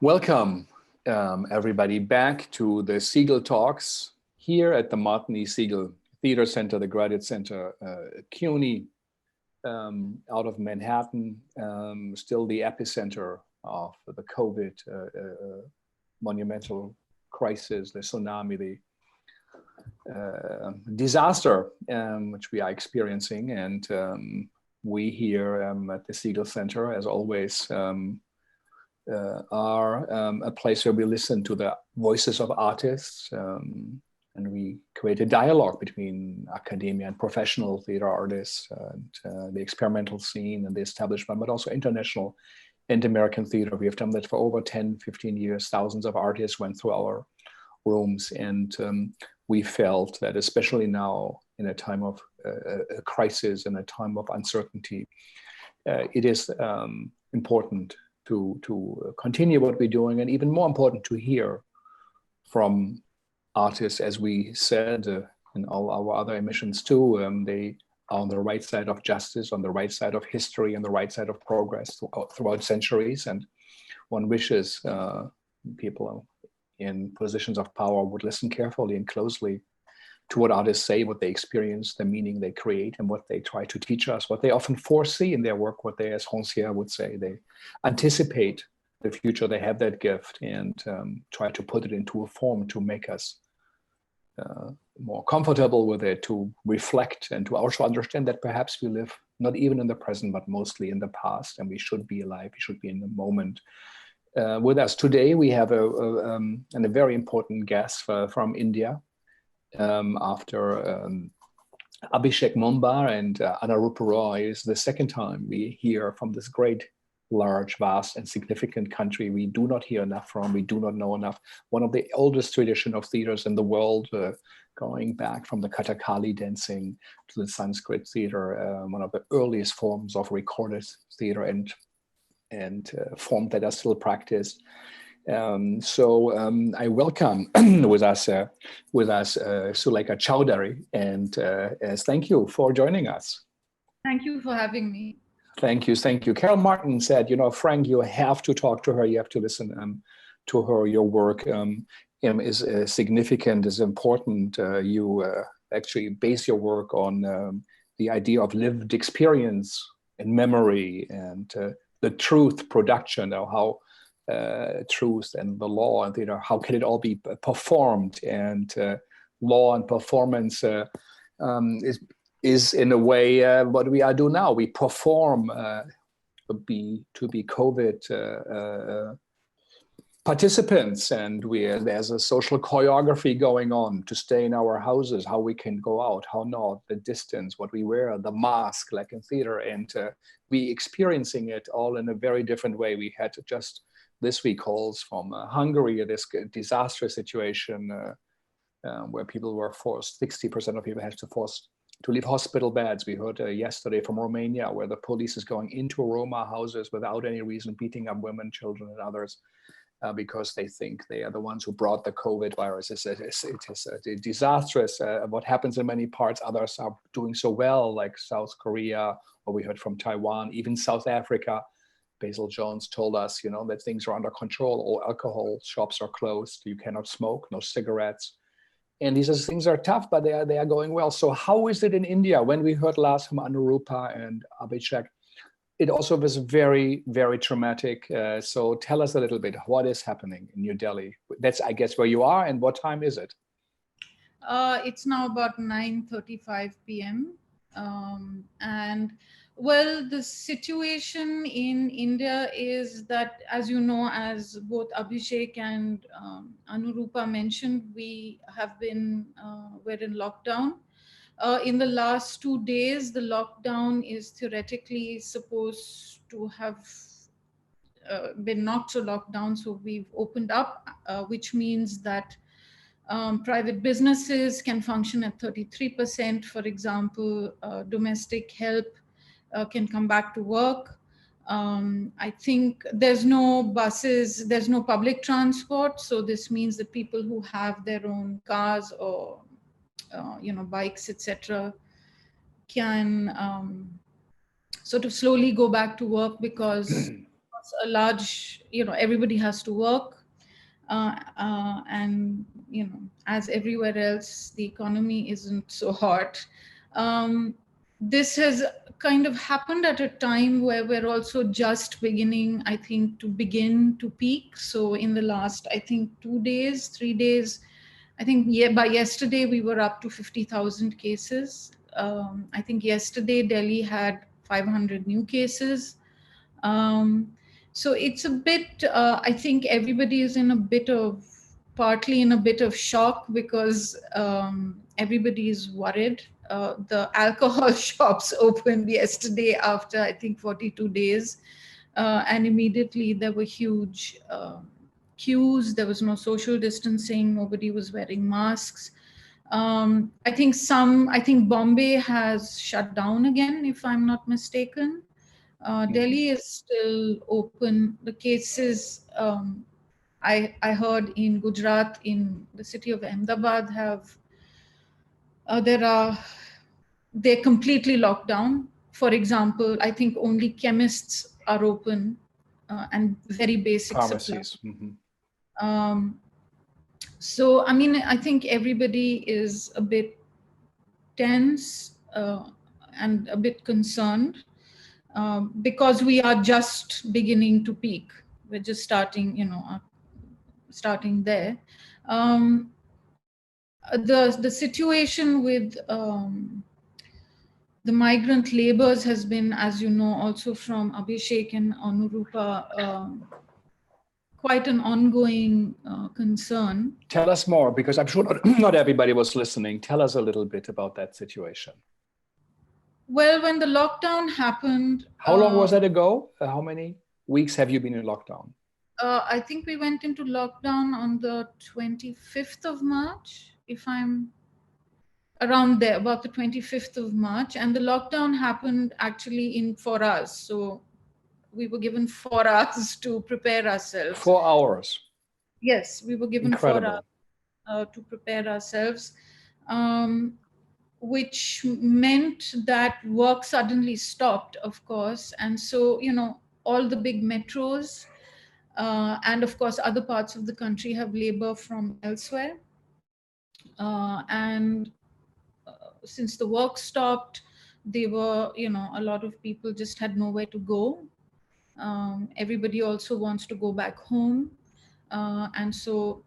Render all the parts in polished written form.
Welcome, everybody, back to the Segal Talks here at the Martin E. Segal Theater Center, the Graduate Center, CUNY, out of Manhattan, still the epicenter of the COVID monumental crisis, the tsunami, the disaster which we are experiencing. And we here at the Segal Center, as always, are a place where we listen to the voices of artists, and we create a dialogue between academia and professional theater artists, and the experimental scene and the establishment, but also international and American theater. We have done that for over 10, 15 years. Thousands of artists went through our rooms, and we felt that especially now in a time of a crisis, in a time of uncertainty, it is important to continue what we're doing, and even more important to hear from artists, as we said in all our other emissions too. They are on the right side of justice, on the right side of history, on the right side of progress throughout centuries. And one wishes people in positions of power would listen carefully and closely to what artists say, what they experience, the meaning they create, and what they try to teach us, what they often foresee in their work, what they, as Rancière would say, they anticipate the future. They have that gift and try to put it into a form to make us more comfortable with it, to reflect, and to also understand that perhaps we live not even in the present, but mostly in the past, and we should be alive, we should be in the moment. With us today, we have a very important guest from India. After Abhishek Mumbar and Anurup Roy, is the second time we hear from this great, large, vast, and significant country we do not hear enough from, we do not know enough. One of the oldest tradition of theaters in the world, going back from the Kathakali dancing to the Sanskrit theater, one of the earliest forms of recorded theater and form that are still practiced. So I welcome with us Zuleikha Chaudhari, and thank you for joining us. Thank you for having me. Thank you. Carol Martin said, Frank, you have to talk to her. You have to listen to her. Your work is significant, is important. You actually base your work on the idea of lived experience and memory and the truth production, or how truth and the law and how can it all be performed, and law and performance is in a way what we are doing now. We perform to be COVID participants, and there's a social choreography going on to stay in our houses, how we can go out, how not, the distance, what we wear, the mask, like in theater, and we experiencing it all in a very different way. We had just this week calls from Hungary, this disastrous situation where people were forced, 60% of people had to force to leave hospital beds. We heard yesterday from Romania, where the police is going into Roma houses without any reason, beating up women, children, and others because they think they are the ones who brought the COVID virus. It is disastrous what happens in many parts. Others are doing so well, like South Korea, or we heard from Taiwan, even South Africa. Basil Jones told us, that things are under control. All alcohol shops are closed. You cannot smoke, no cigarettes. And these things are tough, but they are going well. So how is it in India? When we heard last from Anurupa and Abhishek, it also was very, very traumatic. So tell us a little bit, what is happening in New Delhi? That's, I guess, where you are, and what time is it? It's now about 9:35 p.m. And well, the situation in India is that, as you know, as both Abhishek and Anurupa mentioned, we have been, we're in lockdown. In the last 2 days, the lockdown is theoretically supposed to have been not so locked down. So we've opened up, which means that private businesses can function at 33%, for example. Domestic help can come back to work. I think there's no buses, there's no public transport. So this means that people who have their own cars or bikes, etc., can sort of slowly go back to work because course, a large, everybody has to work. And, as everywhere else, the economy isn't so hot. This has kind of happened at a time where we're also just beginning, I think, to begin to peak. So in the last, I think, 2 days, 3 days, I think by yesterday we were up to 50,000 cases. I think yesterday Delhi had 500 new cases. So it's a bit, I think everybody is partly in a bit of shock because everybody is worried. The alcohol shops opened yesterday after, I think, 42 days. And immediately there were huge queues. There was no social distancing. Nobody was wearing masks. I think Bombay has shut down again, if I'm not mistaken. Delhi is still open. The cases I heard in Gujarat, in the city of Ahmedabad, they're completely locked down. For example, I think only chemists are open and very basic Pharmacies. So, I mean, I think everybody is a bit tense and a bit concerned. Because we are just beginning to peak. We're just starting, starting there. The situation with the migrant laborers has been, as you know, also from Abhishek and Anurupa, quite an ongoing concern. Tell us more, because I'm sure not everybody was listening. Tell us a little bit about that situation. Well, when the lockdown happened... How long was that ago? How many weeks have you been in lockdown? I think we went into lockdown on the 25th of March, if I'm around there, about the 25th of March. And the lockdown happened actually for us. So we were given 4 hours to prepare ourselves. 4 hours? Yes, we were given Incredible. 4 hours to prepare ourselves. Which meant that work suddenly stopped, of course. And so, all the big metros and of course other parts of the country have labor from elsewhere. And since the work stopped, they were, a lot of people just had nowhere to go. Everybody also wants to go back home. And so,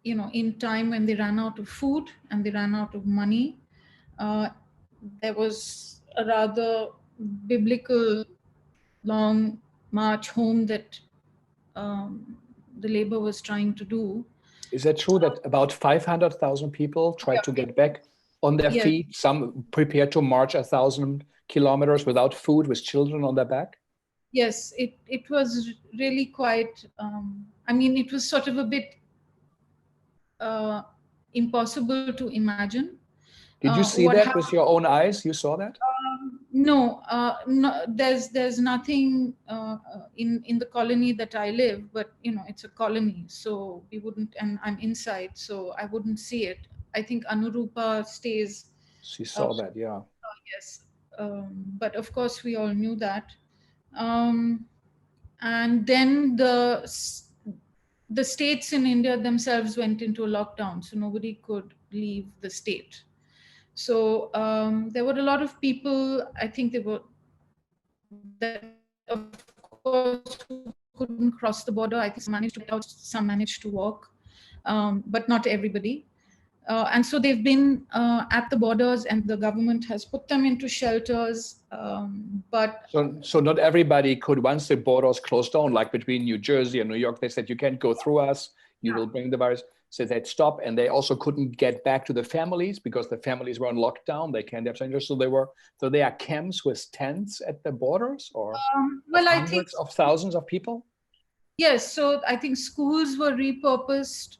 in time when they ran out of food and they ran out of money, there was a rather biblical long march home that the labor was trying to do. Is it true that about 500,000 people tried to get back on their feet? Some prepared to march 1,000 kilometers without food, with children on their back? Yes, it was really quite, I mean, it was sort of a bit impossible to imagine. Did you see that with your own eyes? You saw that? No, there's nothing in the colony that I live, but it's a colony, so we wouldn't, and I'm inside, so I wouldn't see it. I think Anurupa stays. She saw that, yeah. Yes, but of course we all knew that. And then the states in India themselves went into a lockdown, so nobody could leave the state. So there were a lot of people, I think that of course who couldn't cross the border. I think some managed to walk, but not everybody. And so they've been at the borders, and the government has put them into shelters. So not everybody could, once the borders closed down, like between New Jersey and New York, they said, you can't go through us, you will bring the virus. So they'd stop, and they also couldn't get back to the families because the families were on lockdown. They can't have strangers. So there are camps with tents at the borders, or hundreds of thousands of people? Yes, so I think schools were repurposed.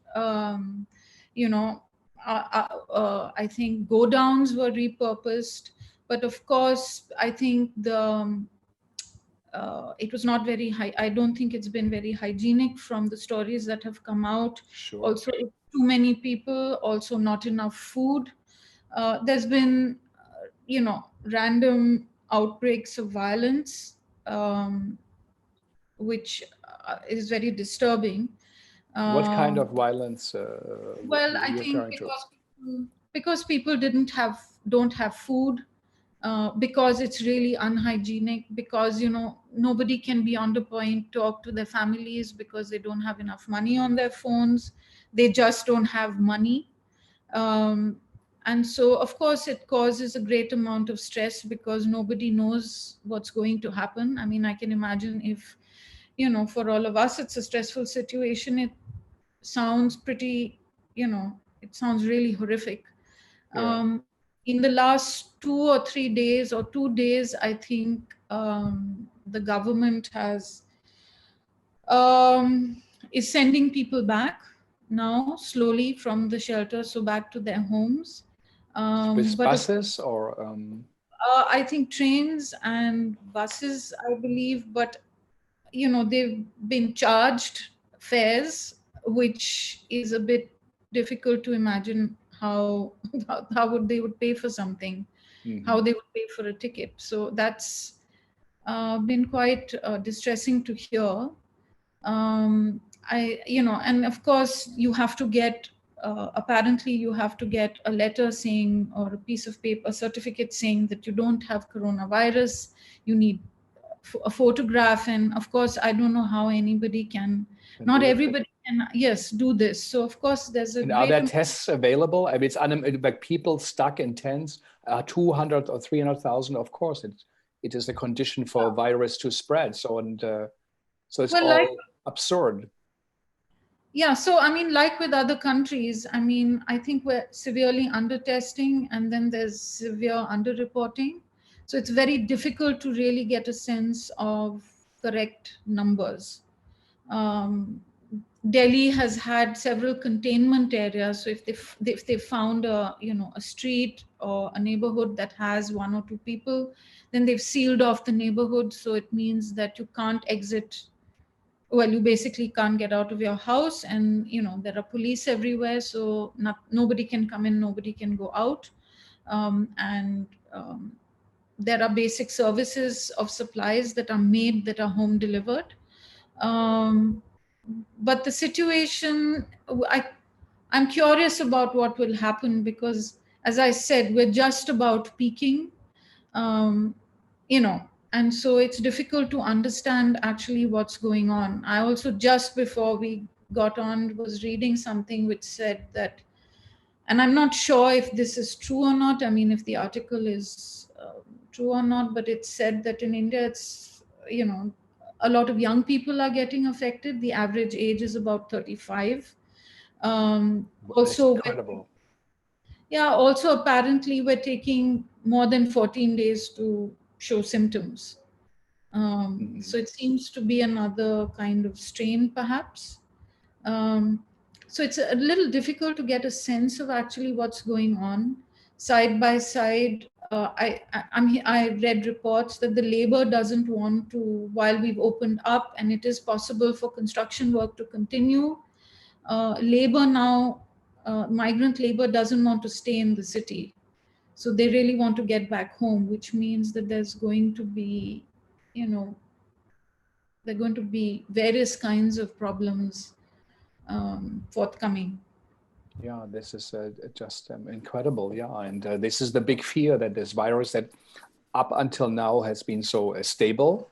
I think go-downs were repurposed. But of course, I think it was not very high. I don't think it's been very hygienic from the stories that have come out. Sure. Also, too many people, also not enough food. There's been, random outbreaks of violence. which is very disturbing. What kind of Um, violence well, I you're think referring to? because people don't have food, because it's really unhygienic, because nobody can be on the point talk to their families because they don't have enough money on their phones. They just don't have money. um, and so of course it causes a great amount of stress because nobody knows what's going to happen. I mean, I can imagine if for all of us it's a stressful situation. It sounds pretty, it sounds really horrific. Yeah, In the last 2 or 3 days, or 2 days, I think the government has is sending people back now slowly from the shelter, so back to their homes. with But buses or I think trains and buses, I believe, but they've been charged fares, which is a bit difficult to imagine how how would they would pay for something, how mhm. they would pay for a ticket. So that's been quite distressing to hear. And of course you have to get, apparently you have to get a letter saying, or a piece of paper, a certificate saying that you don't have coronavirus. You need a photograph, and of course I don't know how anybody can, Can not do it. everybody can, yes, do this. So of course there's a And are great there tests available? I mean, like people stuck in tents, 200 or 300,000. Of course, it is a condition for a virus to spread. So so it's well, like, all absurd. yeah, so I mean, like with other countries, I mean, I think we're severely under testing, and then there's severe underreporting. So it's very difficult to really get a sense of correct numbers. Um, Delhi has had several containment areas. So if they found a street or a neighborhood that has one or two people, then they've sealed off the neighborhood. So it means that you can't exit. Well, you basically can't get out of your house, and there are police everywhere, so nobody can come in, nobody can go out. And there are basic services of supplies that are made, that are home delivered. um, but the situation, I'm curious about what will happen, because as I said, we're just about peaking. um, and so it's difficult to understand actually what's going on. I also, just before we got on, was reading something which said that, and I'm not sure if this is true or not, I mean, if the article is true or not, but it said that in India, it's, a lot of young people are getting affected. The average age is about 35. That's Also, incredible. yeah, also apparently we're taking more than 14 days to show symptoms. Mhm. So it seems to be another kind of strain, perhaps. Um, so it's a little difficult to get a sense of actually what's going on. Side by side, I read reports that the labor doesn't want to, while we've opened up and it is possible for construction work to continue, labor now, migrant labor doesn't want to stay in the city. So they really want to get back home, which means that there's going to be, you know, there are going to be various kinds of problems forthcoming. Yeah, this is just incredible. Yeah, and this is the big fear, that this virus that up until now has been so stable,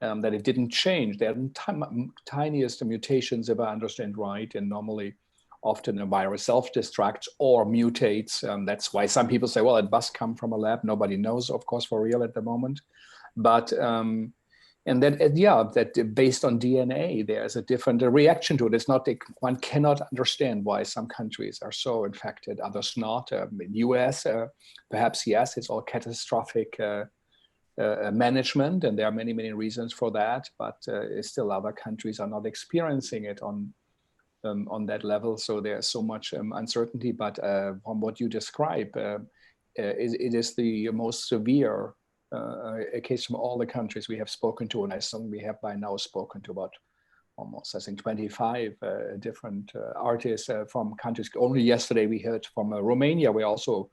that it didn't change. There are tiniest mutations, if I understand right, and normally often a virus self-destructs or mutates. That's why some people say, well, it must come from a lab. Nobody knows, of course, for real at the moment. But and then yeah, that based on DNA, there's a different reaction to it. It's not, one cannot understand why some countries are so infected, others not. In US, perhaps yes, it's all catastrophic management, and there are many, many reasons for that. But still, other countries are not experiencing it on that level. So there's so much uncertainty. But from what you describe, it is the most severe case from all the countries we have spoken to, and I think we have by now spoken to about almost, I think, 25 different artists from countries. Only yesterday we heard from Romania, where also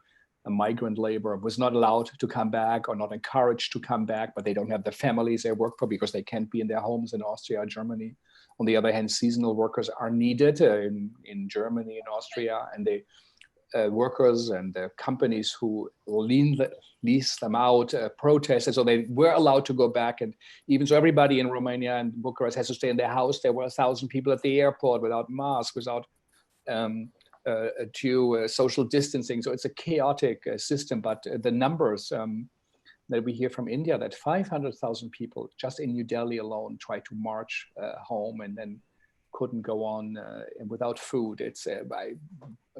migrant labor was not allowed to come back or not encouraged to come back, but they don't have the families they work for because they can't be in their homes in Austria or Germany. On the other hand, seasonal workers are needed in Germany and Austria, and they workers and the companies who lease them out protested, so they were allowed to go back. And even so, everybody in Romania and Bucharest has to stay in their house. There were 1,000 people at the airport without masks, without social distancing. So it's a chaotic system. But the numbers that we hear from India, that 500,000 people just in New Delhi alone tried to march home and then couldn't go on without food. It's I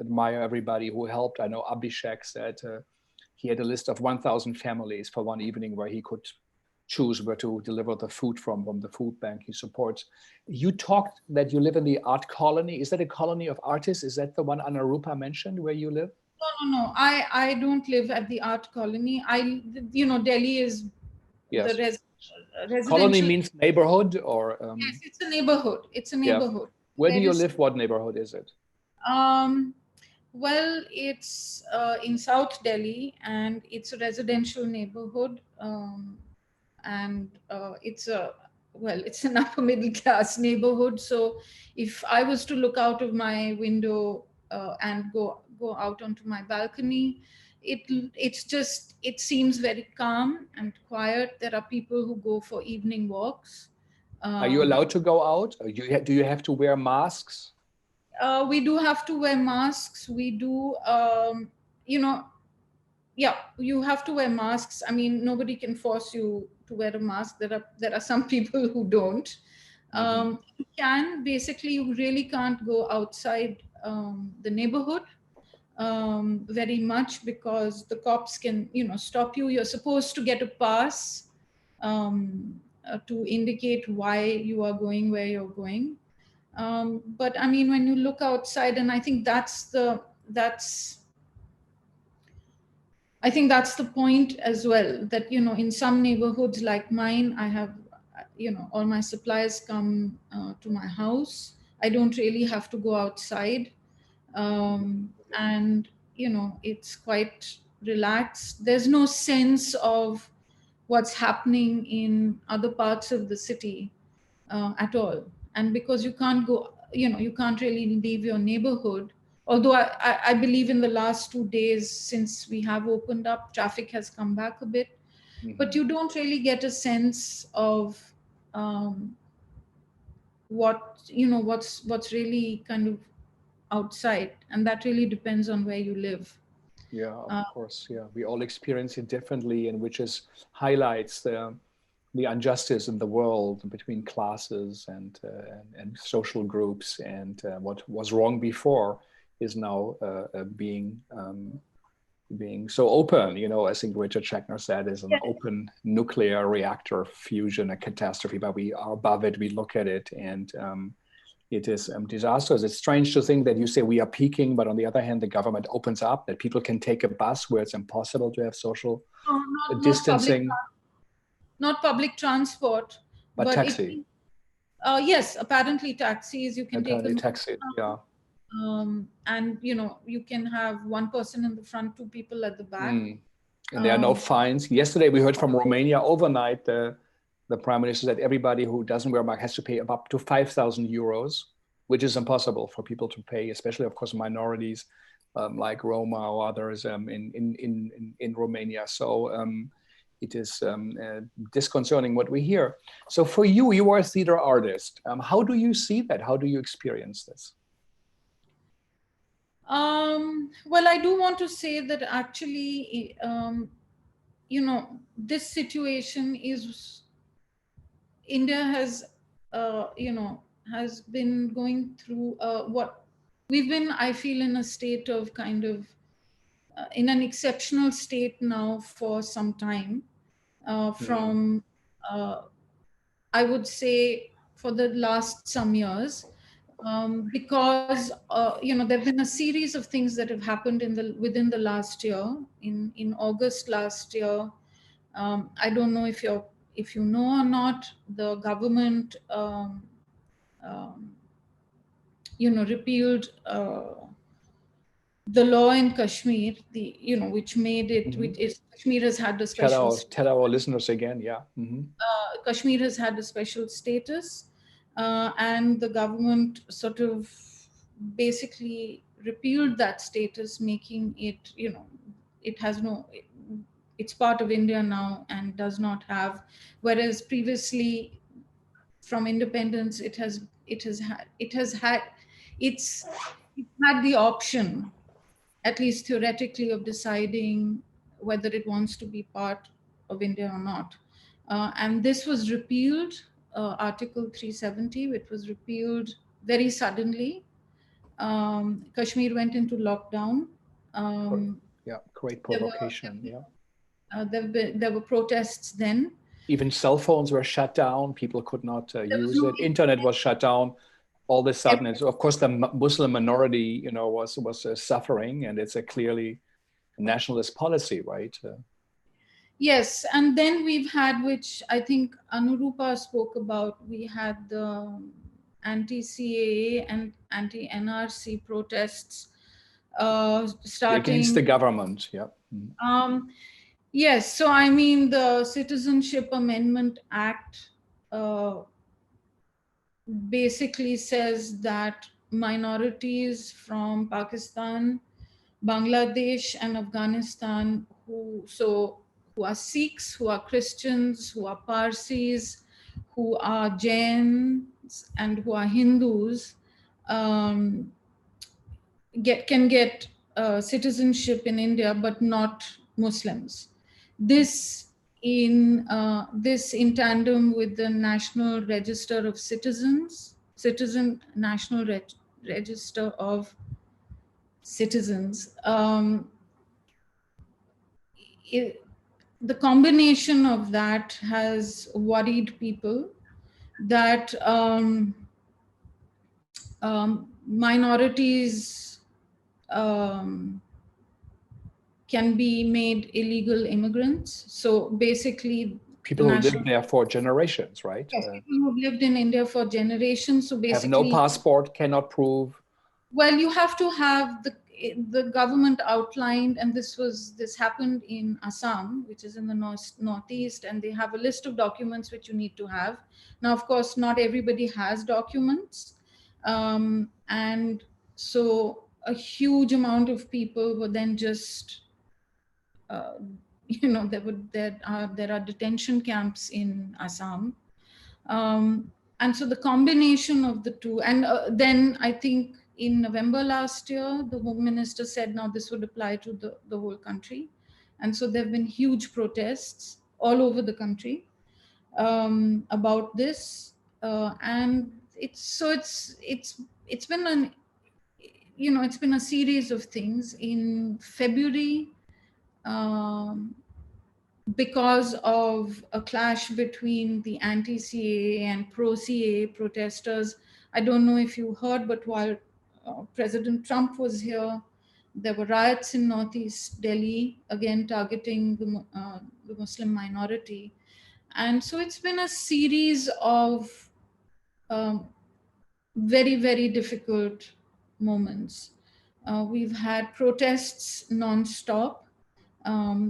admire everybody who helped. I know Abhishek said he had a list of 1,000 families for one evening where he could choose where to deliver the food from the food bank he supports. You talked that you live in the art colony. Is that a colony of artists? Is that the one Anarupa mentioned where you live? No. I don't live at the art colony. Delhi is Yes. the residential. Colony means neighborhood, or yes, it's a neighborhood. It's a neighborhood. Yeah. Where do you live? What neighborhood is it? Well, it's in South Delhi, and it's a residential neighborhood, and it's an upper middle class neighborhood. So if I was to look out of my window and go out onto my balcony, it seems very calm and quiet. There are people who go for evening walks. Are you allowed to go out? Do you have to wear masks? We do have to wear masks. We do, you have to wear masks. I mean, nobody can force you to wear a mask. There are some people who don't. You can, basically, you really can't go outside the neighborhood very much, because the cops can, stop you. You're supposed to get a pass to indicate why you are going where you're going. But I mean, when you look outside, and I think that's the point as well, that, in some neighborhoods like mine, I have, all my supplies come to my house. I don't really have to go outside. And, it's quite relaxed. There's no sense of what's happening in other parts of the city at all. And because you can't go, you can't really leave your neighborhood. Although I believe in the last 2 days since we have opened up, traffic has come back a bit. But you don't really get a sense of what's really kind of outside, and that really depends on where you live. Yeah, of course. Yeah, we all experience it differently, and which highlights the injustice in the world between classes and social groups, and what was wrong before is now being so open. I think Richard Schechner said is an open nuclear reactor fusion, a catastrophe, but we are above it. We look at it, and it is disastrous. It's strange to think that you say we are peaking, but on the other hand, the government opens up that people can take a bus where it's impossible to have social distancing. Not public transport, but taxi. Yes, apparently taxis. You can apparently take a taxi. Yeah. And you can have one person in the front, two people at the back. And there are no fines. Yesterday we heard from Romania overnight. The prime minister said everybody who doesn't wear a mask has to pay up to 5,000 euros, which is impossible for people to pay, especially, of course, minorities like Roma or others in Romania. So it is disconcerting what we hear. So for you, you are a theater artist. How do you see that? How do you experience this? Well, I do want to say that actually, this situation is, India has, has been going through what we've been, I feel, in a state of kind of, in an exceptional state now for some time, from, I would say, for the last some years. Because there have been a series of things that have happened within the last year. In August last year, I don't know if you know or not, the government repealed the law in Kashmir, which made it, Kashmir has had a special. Tell our listeners again, yeah. Kashmir has had a special status, and the government sort of basically repealed that status, making it, it has no, it's part of India now and does not have, whereas previously from independence it's had the option, at least theoretically, of deciding whether it wants to be part of India or not. And this was repealed, Article 370, which was repealed very suddenly. Kashmir went into lockdown. Yeah, great provocation. There were protests then. Even cell phones were shut down. People could not use it. Internet was shut down. All of a sudden, of course, the Muslim minority, was suffering, and it's a clearly nationalist policy, right? Yes, and then we've had, which I think Anurupa spoke about, we had the anti-CAA and anti-NRC protests starting against the government. Yeah. Yes, so I mean the Citizenship Amendment Act basically says that minorities from Pakistan, Bangladesh, and Afghanistan who are Sikhs, who are Christians, who are Parsis, who are Jains, and who are Hindus can get citizenship in India, but not Muslims. This in tandem with the National Register of Citizens, National Register of Citizens. The combination of that has worried people that minorities can be made illegal immigrants. So basically, people who lived there for generations, right? Yes, people who lived in India for generations. So basically, have no passport, cannot prove. Well, you have to have the government outlined, and this happened in Assam, which is in the northeast, and they have a list of documents which you need to have. Now, of course, not everybody has documents, and so a huge amount of people were then just, there are detention camps in Assam. And so the combination of the two, and then I think in November last year, the Home Minister said now this would apply to the whole country. And so there have been huge protests all over the country about this. And it's been it's been a series of things. In February, because of a clash between the anti-CAA and pro-CAA protesters. I don't know if you heard, but while President Trump was here, there were riots in Northeast Delhi, again targeting the Muslim minority. And so it's been a series of very, very difficult moments. We've had protests non-stop.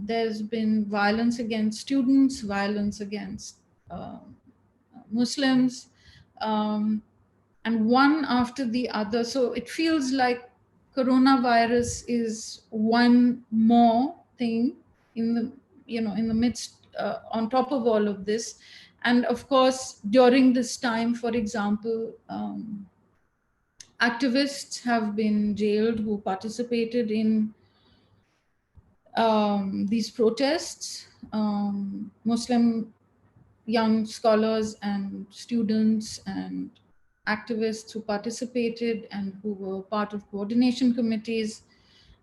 There's been violence against students, violence against Muslims, and one after the other. So it feels like coronavirus is one more thing in the midst, on top of all of this. And of course, during this time, for example, activists have been jailed who participated in these protests. Muslim young scholars and students and activists who participated and who were part of coordination committees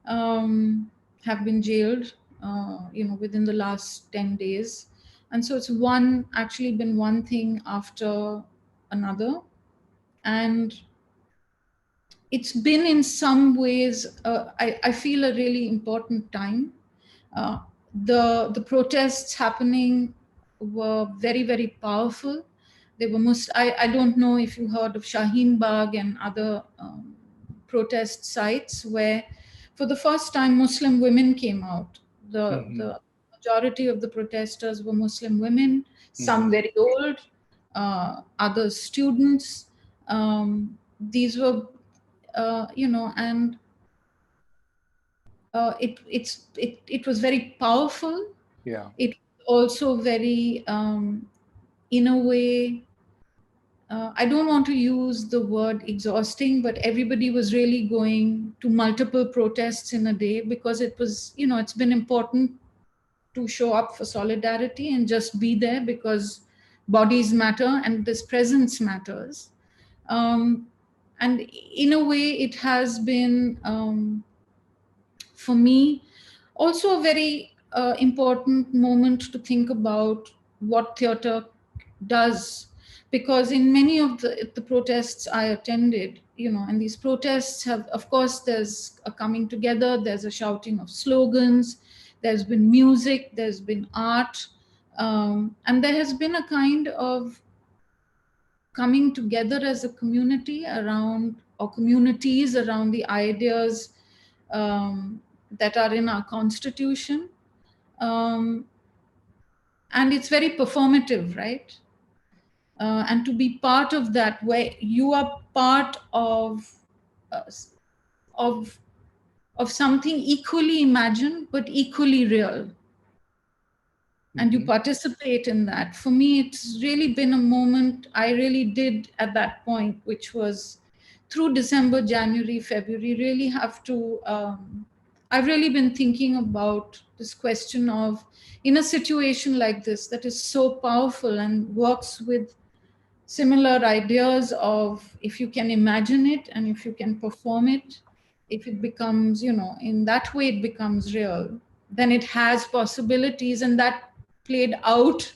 have been jailed, within the last 10 days. And so it's actually been one thing after another. And it's been in some ways, I feel, a really important time. The protests happening were very, very powerful. They were I don't know if you heard of Shaheen Bagh and other protest sites where for the first time, Muslim women came out. Mm-hmm. The majority of the protesters were Muslim women, some very old, others students. These were, and it was very powerful. Yeah. It also very, in a way, I don't want to use the word exhausting, but everybody was really going to multiple protests in a day, because it was, it's been important to show up for solidarity and just be there, because bodies matter and this presence matters. And in a way, it has been, for me, also a very important moment to think about what theater does, because in many of the protests I attended, and these protests have, of course, there's a coming together, there's a shouting of slogans, there's been music, there's been art, and there has been a kind of coming together as a community around, or communities around, the ideas that are in our constitution. Um, and it's very performative, right? And to be part of that, where you are part uh, of of something equally imagined but equally real, and you participate in that. For me, it's really been a moment I really did at that point, which was through December, January, February, really have to, I've really been thinking about this question of, in a situation like this that is so powerful and works with similar ideas of, if you can imagine it and if you can perform it, if it becomes, in that way it becomes real, then it has possibilities. And that played out,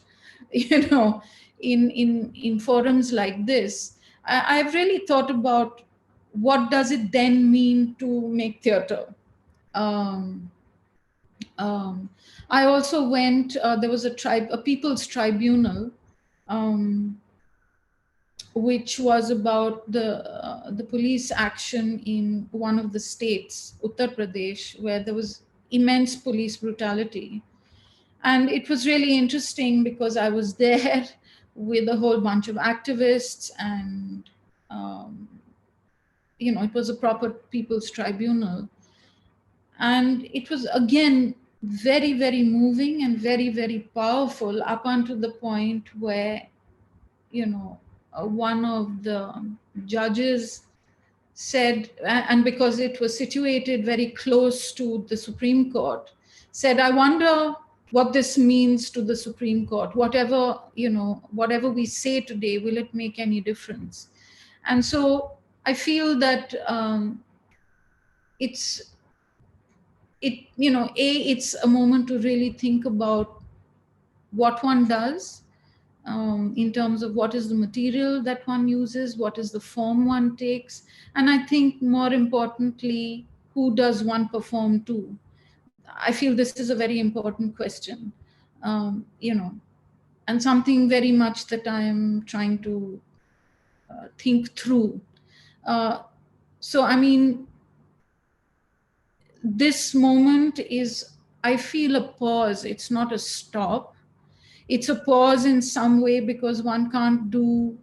in forums like this. I've really thought about, what does it then mean to make theater? um, um, I also went, there was a people's tribunal, um, which was about the police action in one of the states, Uttar Pradesh, where there was immense police brutality. And it was really interesting, because I was there with a whole bunch of activists, and it was a proper people's tribunal. And it was, again, very, very moving and very, very powerful, up until the point where, one of the judges said, and because it was situated very close to the Supreme Court, said, I wonder what this means to the Supreme Court. Whatever we say today, will it make any difference? And so I feel that it's a moment to really think about what one does, in terms of what is the material that one uses, what is the form one takes, and I think more importantly, who does one perform to? I feel this is a very important question, and something very much that I am trying to think through. So, I mean, this moment is, I feel, a pause. It's not a stop. It's a pause in some way, because one can't do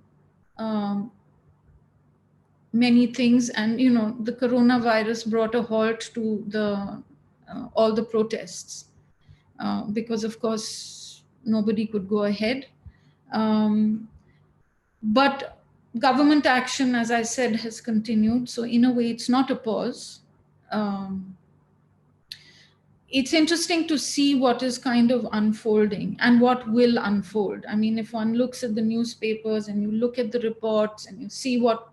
many things. And, the coronavirus brought a halt to all the protests, because, of course, nobody could go ahead. But government action, as I said, has continued. So in a way, it's not a pause. It's interesting to see what is kind of unfolding and what will unfold. I mean, if one looks at the newspapers and you look at the reports and you see what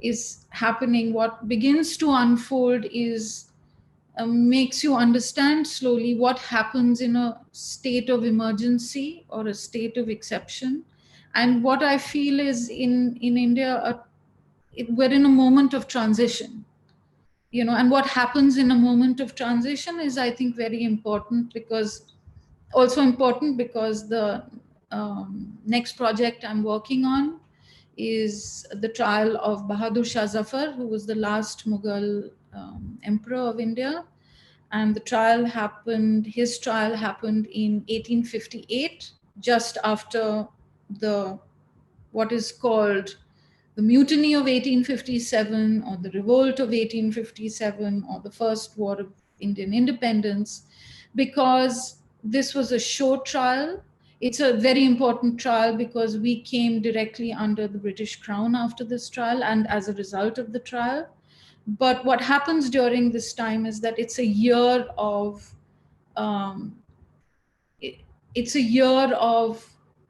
is happening, what begins to unfold is, makes you understand slowly what happens in a state of emergency or a state of exception. And what I feel is, in India, we're in a moment of transition. And what happens in a moment of transition is, I think, very important, because the next project I'm working on is the trial of Bahadur Shah Zafar, who was the last Mughal emperor of India. And his trial happened in 1858, just after what is called the Mutiny of 1857, or the Revolt of 1857, or the First War of Indian Independence, because this was a show trial. It's a very important trial because we came directly under the British Crown after this trial and as a result of the trial. But what happens during this time is that it's a year of um, it's a year of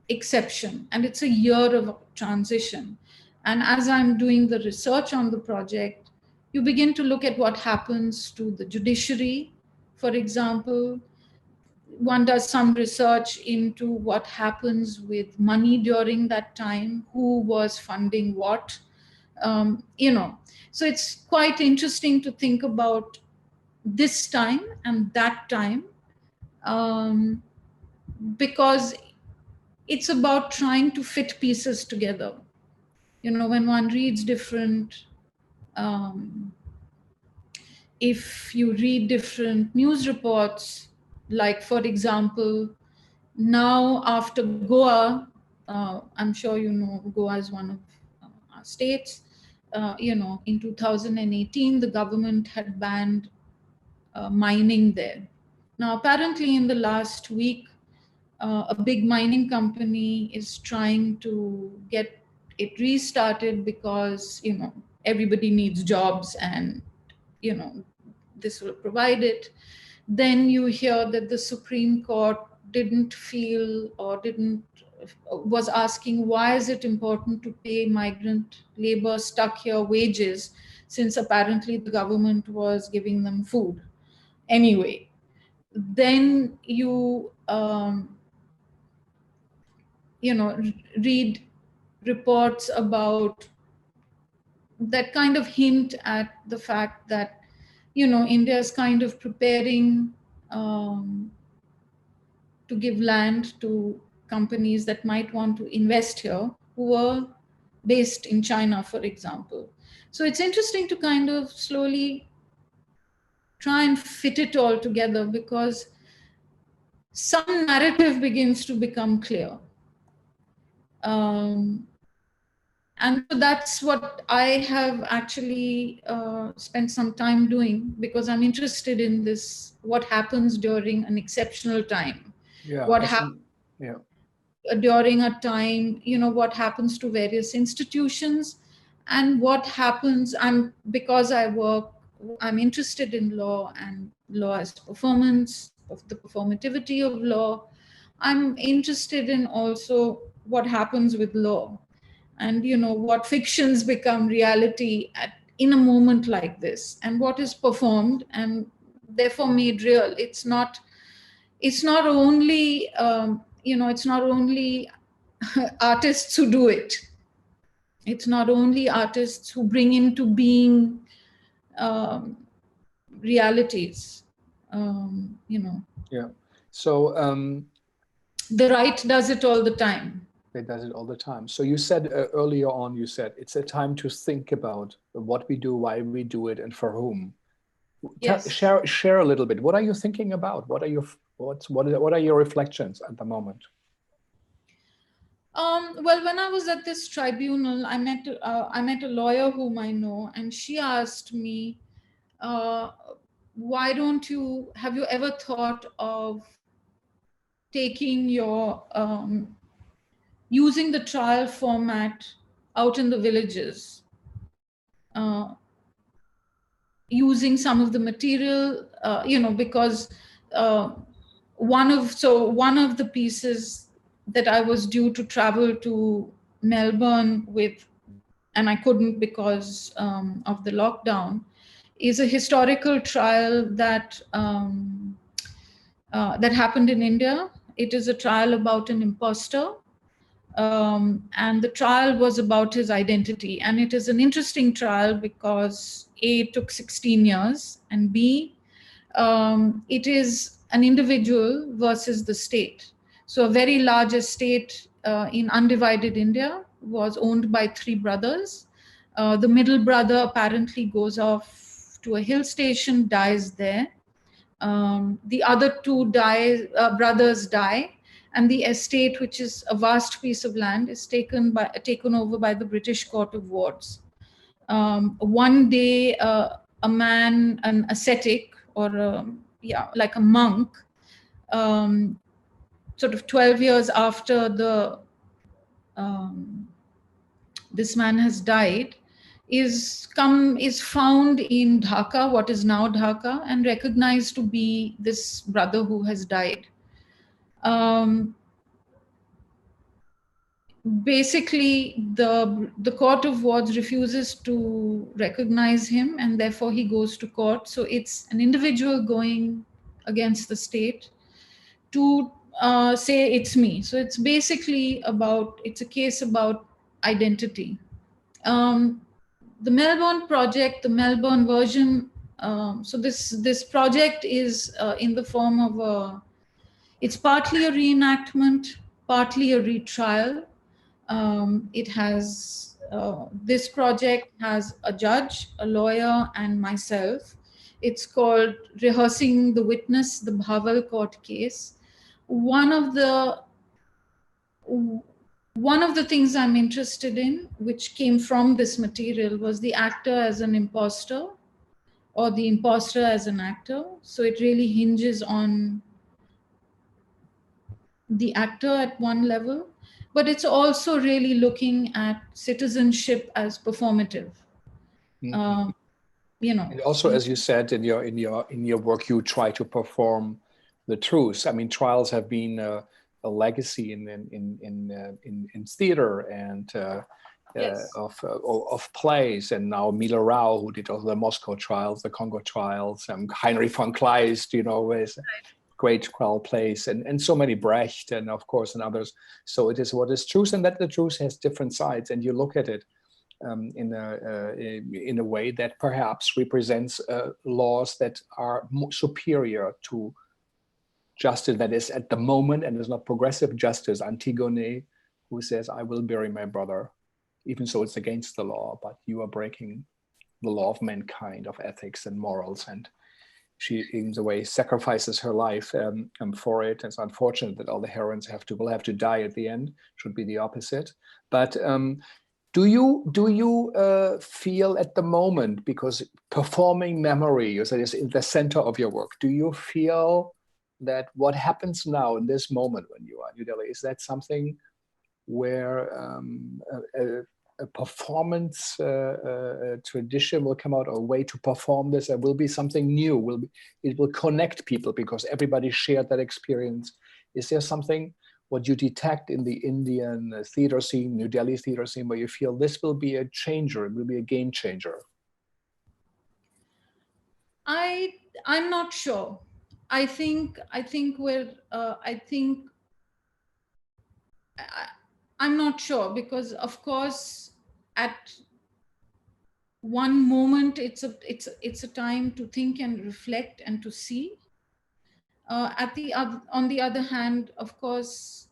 exception, and it's a year of transition. And as I'm doing the research on the project, you begin to look at what happens to the judiciary, for example. One does some research into what happens with money during that time, who was funding what, So it's quite interesting to think about this time and that time, because it's about trying to fit pieces together. When one reads if you read different news reports, like, for example, now after Goa, I'm sure you know Goa is one of our states. In 2018, the government had banned mining there. Now, apparently, in the last week, a big mining company is trying to get it restarted because everybody needs jobs, and this will provide it. Then you hear that the Supreme Court was asking, why is it important to pay migrant labor stuck here wages, since apparently the government was giving them food anyway. Then you read reports about that kind of hint at the fact that India is kind of preparing to give land to companies that might want to invest here, who were based in China, for example. So it's interesting to kind of slowly try and fit it all together, because some narrative begins to become clear. And so that's what I have actually spent some time doing, because I'm interested in this, what happens during an exceptional time. Yeah. What happens during a time, what happens to various institutions, and what happens, because I'm interested in law and law as performance, of the performativity of law. I'm interested in also what happens with law, and what fictions become reality in a moment like this, and what is performed and therefore made real. It's not only it's not only artists who do it. It's not only artists who bring into being realities. Yeah. So the right does it all the time. It does it all the time. So you said earlier on, you said it's a time to think about what we do, why we do it, and for whom. Yes. Share a little bit. What are you thinking about? What are your reflections at the moment? Well, when I was at this tribunal, I met a lawyer whom I know, and she asked me, why don't you, have you ever thought of taking your, using the trial format out in the villages, using some of the material, because one of the pieces that I was due to travel to Melbourne with, and I couldn't because of the lockdown, is a historical trial that that happened in India. It is a trial about an imposter, and the trial was about his identity. And it is an interesting trial because A, it took 16 years, and B, it is an individual versus the state. So a very large estate in undivided India was owned by three brothers. The middle brother apparently goes off to a hill station, dies there. The other two brothers die, and the estate, which is a vast piece of land, is taken over by the British Court of Wards. One day, a man, an ascetic, or like a monk, sort of 12 years after this man has died, is found in Dhaka, what is now Dhaka, and recognized to be this brother who has died. Basically, the Court of Wards refuses to recognize him, and therefore he goes to court. So it's an individual going against the state to say it's me. So it's basically it's a case about identity. The Melbourne project, the Melbourne version. So this project is in the form of it's partly a reenactment, partly a retrial. It has this project has a judge, a lawyer, and myself. It's called Rehearsing the Witness, the Bhaval court case. One of the things I'm interested in, which came from this material, was the actor as an imposter, or the imposter as an actor. So it really hinges on the actor at one level, but it's also really looking at citizenship as performative. Mm-hmm. And also, as you said in your work, you try to perform the truth. I mean, trials have been a legacy in theater and Yes. of plays, and now Mila Rao, who did also the Moscow trials, the Congo trials, Heinrich von Kleist, is great trial plays, and so many, Brecht, and of course, and others. So it is what is truth, and that the truth has different sides, and you look at it in a way that perhaps represents laws that are superior to justice that is at the moment, and is not progressive justice. Antigone, who says, "I will bury my brother," even so it's against the law, but you are breaking the law of mankind, of ethics and morals, and she, in a way, sacrifices her life for it. It's unfortunate that all the heroines will have to die at the end. Should be the opposite. But do you feel at the moment, because performing memory, you said, is in the center of your work, do you feel that what happens now in this moment when you are in New Delhi, is that something where a performance tradition will come out, or a way to perform this? It will be something new. It will connect people because everybody shared that experience. Is there something, what you detect in the Indian theater scene, New Delhi theater scene, where you feel this will be a changer, it will be a game changer? I'm not sure. I think I'm not sure, because of course at one moment it's a time to think and reflect and to see. On the other hand, of course,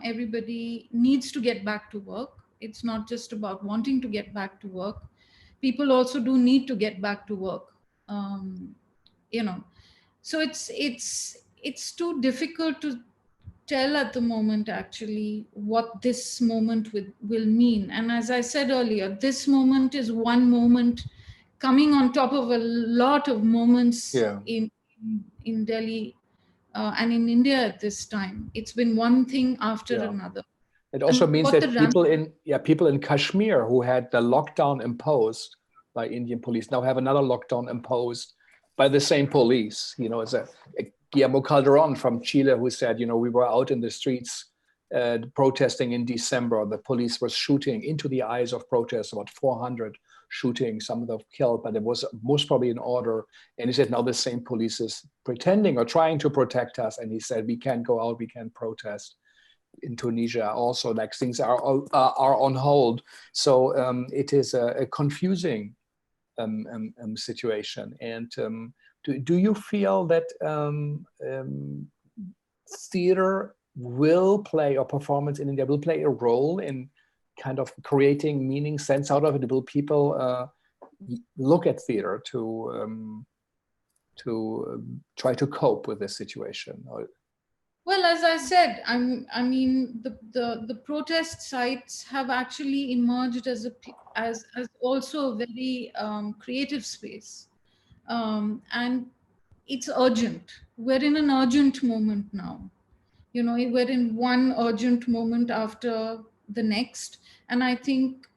everybody needs to get back to work. It's not just about wanting to get back to work. People also do need to get back to work. So it's too difficult to tell at the moment actually what this moment will mean. And as I said earlier, this moment is one moment coming on top of a lot of moments in Delhi and in India at this time. It's been one thing after another. It also means that people in Kashmir who had the lockdown imposed by Indian police now have another lockdown imposed by the same police. It's a Guillermo Calderon from Chile who said, we were out in the streets protesting in December. The police was shooting into the eyes of protesters, about 400 shooting, some of them killed, but it was most probably in order. And he said, now the same police is pretending or trying to protect us. And he said, we can't go out, we can't protest. In Tunisia also, like, things are on hold. So it is a confusing situation. And do you feel that theater will play, or performance in India will play a role in kind of creating meaning, sense out of it? Will people look at theater to try to cope with this situation? Well, as I said, I mean, the protest sites have actually emerged as as also a very creative space, and it's urgent. We're in an urgent moment now. You know, we're in one urgent moment after the next, and I think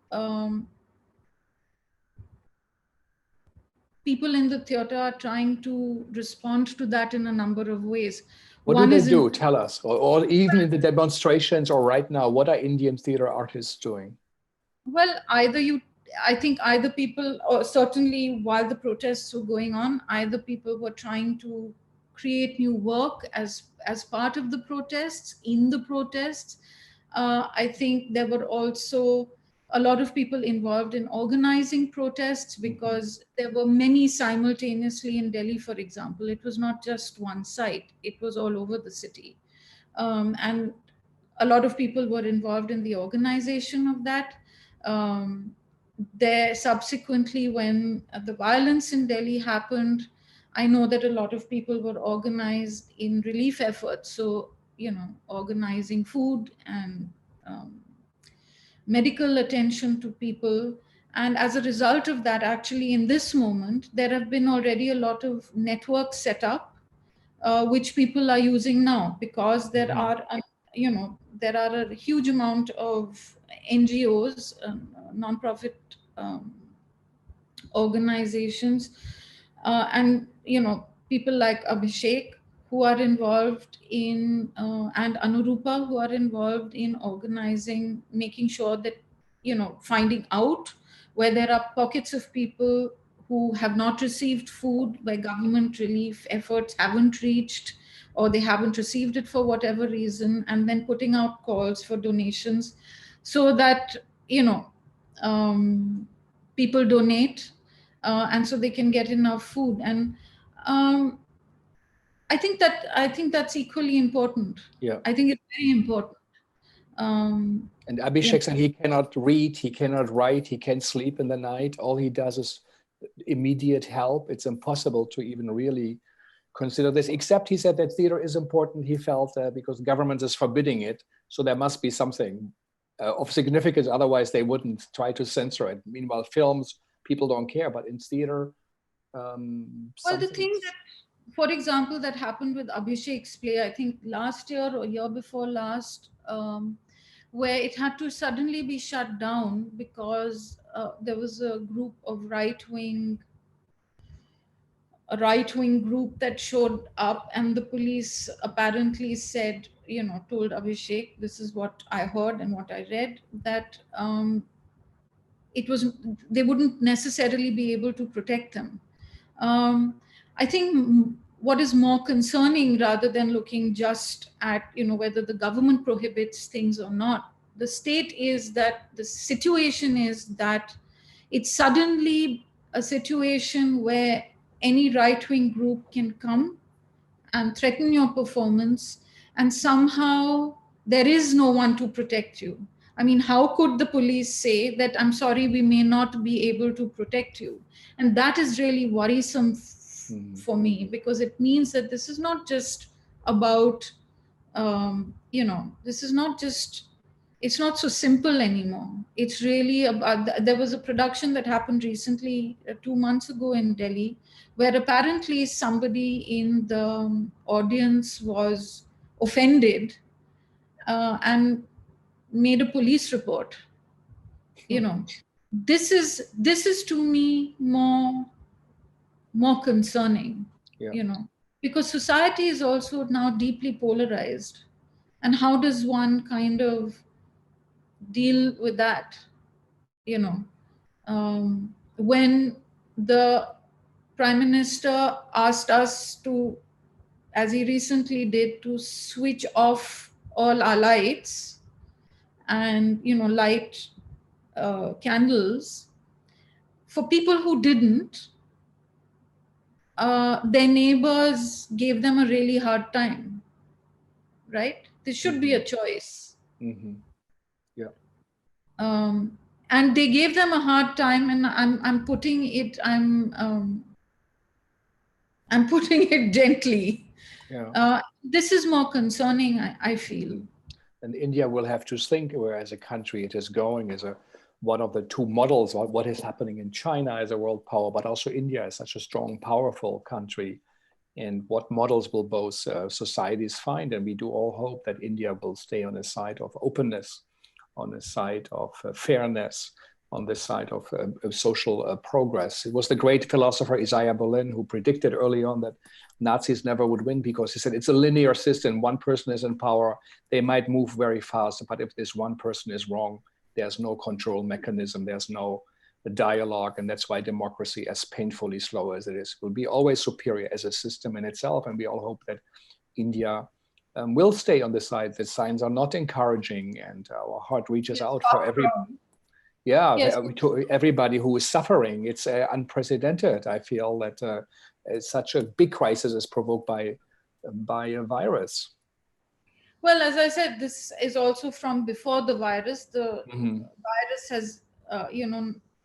people in the theater are trying to respond to that in a number of ways. What do One they is do? Tell us. Or even in the demonstrations or right now, what are Indian theater artists doing? well, I think either people, or certainly while the protests were going on, either people were trying to create new work as part of the protests, in the protests. I think there were also a lot of people involved in organizing protests, because there were many simultaneously in Delhi, for example. It was not just one site, it was all over the city. And a lot of people were involved in the organization of that. Um, there subsequently, when the violence in Delhi happened, I know that a lot of people were organized in relief efforts. So, you know, organizing food and medical attention to people. And as a result of that, actually, in this moment, there have been already a lot of networks set up, which people are using now, because there are, you know, there are a huge amount of NGOs, non-profit organizations, and you know, people like Abhishek who are involved in and Anurupa who are involved in organizing, making sure that, you know, finding out where there are pockets of people who have not received food, where government relief efforts haven't reached, or they haven't received it for whatever reason, and then putting out calls for donations, so that, you know, people donate, and so they can get enough food. And um, I think that's equally important. Yeah. I think it's very important. And Abhishek said he cannot read, he cannot write, he can't sleep in the night. All he does is immediate help. It's impossible to even really consider this, except he said that theater is important, he felt, because government is forbidding it. So there must be something of significance, otherwise they wouldn't try to censor it. Meanwhile, films, people don't care, but in theater, well, the thing that, for example, that happened with Abhishek's play, I think last year or year before last, where it had to suddenly be shut down because there was a group of a right-wing group that showed up, and the police apparently said, you know, told Abhishek, this is what I heard and what I read, that it was, they wouldn't necessarily be able to protect them. I think what is more concerning, rather than looking just at, you know, whether the government prohibits things or not, the state is that the situation is that it's suddenly a situation where any right-wing group can come and threaten your performance, and somehow there is no one to protect you. I mean, how could the police say that, I'm sorry, we may not be able to protect you? And that is really worrisome for me, because it means that this is not just about, you know, this is not just, it's not so simple anymore. It's really about, there was a production that happened recently, 2 months ago in Delhi, where apparently somebody in the audience was offended, and made a police report. You know, this is to me more concerning. Yeah. You know, because society is also now deeply polarized, and how does one kind of deal with that? You know, when the prime minister asked us to, as he recently did, to switch off all our lights and, you know, light candles, for people who didn't, their neighbors gave them a really hard time, right? There should be a choice. Yeah. and they gave them a hard time, and I'm putting it I'm putting it gently. Yeah. This is more concerning, I feel. And India will have to think where as a country it is going as one of the two models of what is happening in China as a world power, but also India is such a strong, powerful country. And what models will both societies find? And we do all hope that India will stay on the side of openness, on the side of fairness, on the side of social progress. It was the great philosopher Isaiah Berlin who predicted early on that Nazis never would win, because he said it's a linear system. One person is in power, they might move very fast, but if this one person is wrong, there's no control mechanism, there's no dialogue, and that's why democracy, as painfully slow as it is, will be always superior as a system in itself. And we all hope that India will stay on the side that signs are not encouraging, and our heart reaches out for to everybody who is suffering. It's unprecedented. I feel that such a big crisis is provoked by a virus. Well, as I said, this is also from before the virus. The virus has,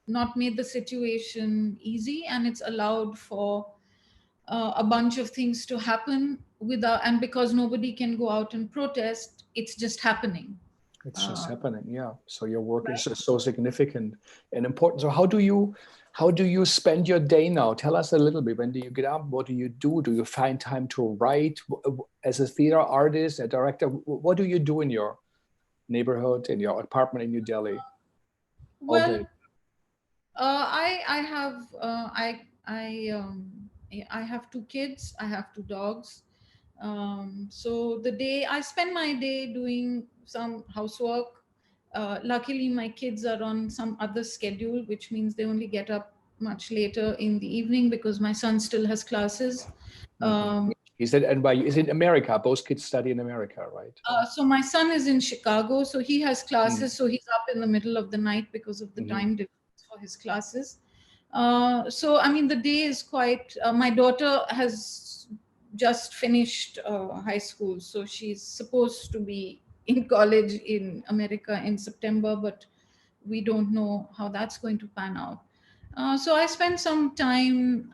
not made the situation easy, and it's allowed for a bunch of things to happen and because nobody can go out and protest, it's just happening. It's just happening, yeah. So your work is just so significant and important. So how do you spend your day now? Tell us a little bit. When do you get up? What do you do? Do you find time to write? As a theater artist, a director, what do you do in your neighborhood, in your apartment in New Delhi? Well, I have two kids. I have two dogs. So I spend my day doing some housework. Luckily, my kids are on some other schedule, which means they only get up much later in the evening because my son still has classes. He's at NYU. Is in America. Both kids study in America, right? So my son is in Chicago, so he has classes. So he's up in the middle of the night because of the time difference for his classes. So I mean, the day is quite. My daughter has just finished high school, so she's supposed to be in college in America in September, but we don't know how that's going to pan out. So I spend some time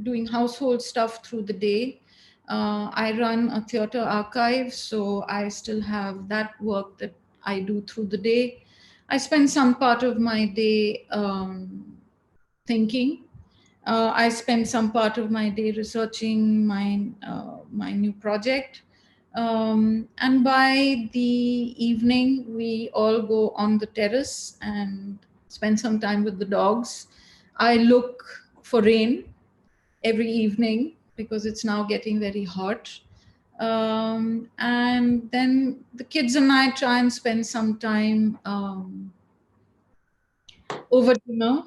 doing household stuff through the day. I run a theater archive, so I still have that work that I do through the day. I spend some part of my day thinking. I spend some part of my day researching my new project. And by the evening, we all go on the terrace and spend some time with the dogs. I look for rain every evening because it's now getting very hot. And then the kids and I try and spend some time over dinner,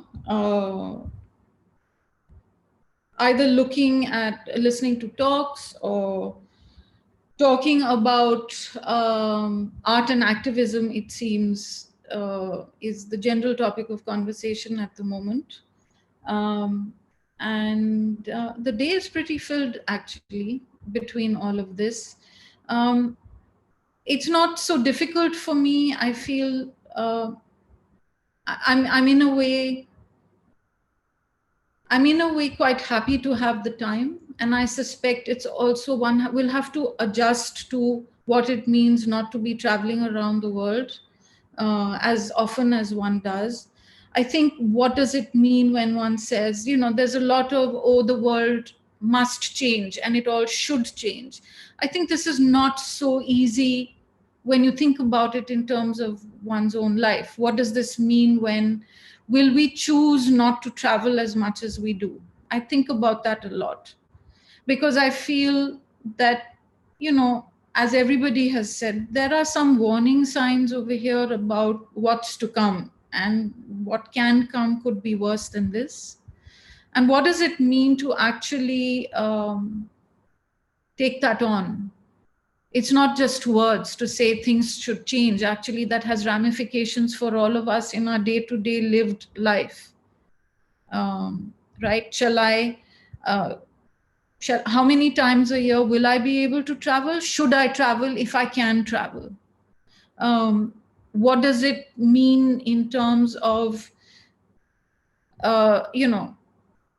either listening to talks or talking about art and activism. It seems is the general topic of conversation at the moment. And the day is pretty filled, actually, between all of this. It's not so difficult for me. I feel I'm in a way quite happy to have the time, and I suspect it's also one will have to adjust to what it means not to be traveling around the world as often as one does. I think, what does it mean when one says, there's a lot of, the world must change and it all should change. I think this is not so easy when you think about it in terms of one's own life. What does this mean? Will we choose not to travel as much as we do? I think about that a lot because I feel that, as everybody has said, there are some warning signs over here about what's to come, and what can come could be worse than this. And what does it mean to actually take that on? It's not just words to say things should change. Actually, that has ramifications for all of us in our day-to-day lived life. Right? How many times a year will I be able to travel? Should I travel if I can travel? what does it mean in terms of, you know,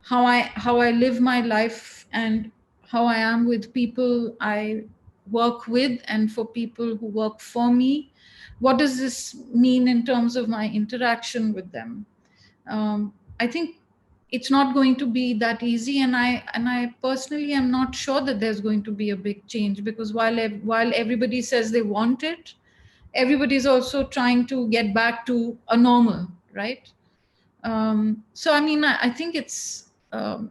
how I live my life and how I am with people I work with and for people who work for me. What does this mean in terms of my interaction with them? I think it's not going to be that easy, and I personally am not sure that there's going to be a big change, because while everybody says they want it, everybody's also trying to get back to a normal, right? So I mean, I think it's for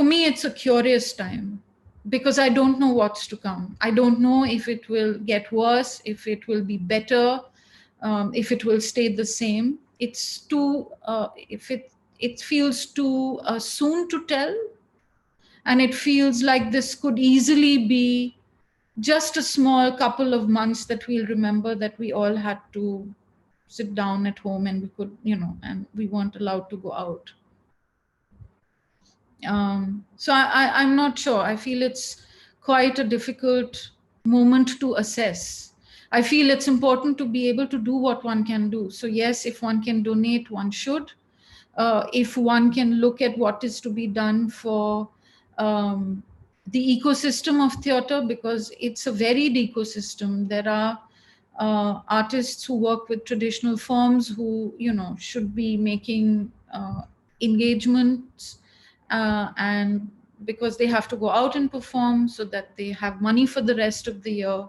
me, it's a curious time because I don't know what's to come. I don't know if it will get worse, if it will be better, if it will stay the same. It's too, if it feels too soon to tell, and it feels like this could easily be just a small couple of months that we'll remember that we all had to sit down at home and we could, you know, and we weren't allowed to go out. So I'm not sure. I feel it's quite a difficult moment to assess. I feel it's important to be able to do what one can do. So yes, if one can donate, one should. If one can look at what is to be done for the ecosystem of theatre, because it's a varied ecosystem. There are artists who work with traditional forms who, you know, should be making engagements, and because they have to go out and perform so that they have money for the rest of the year,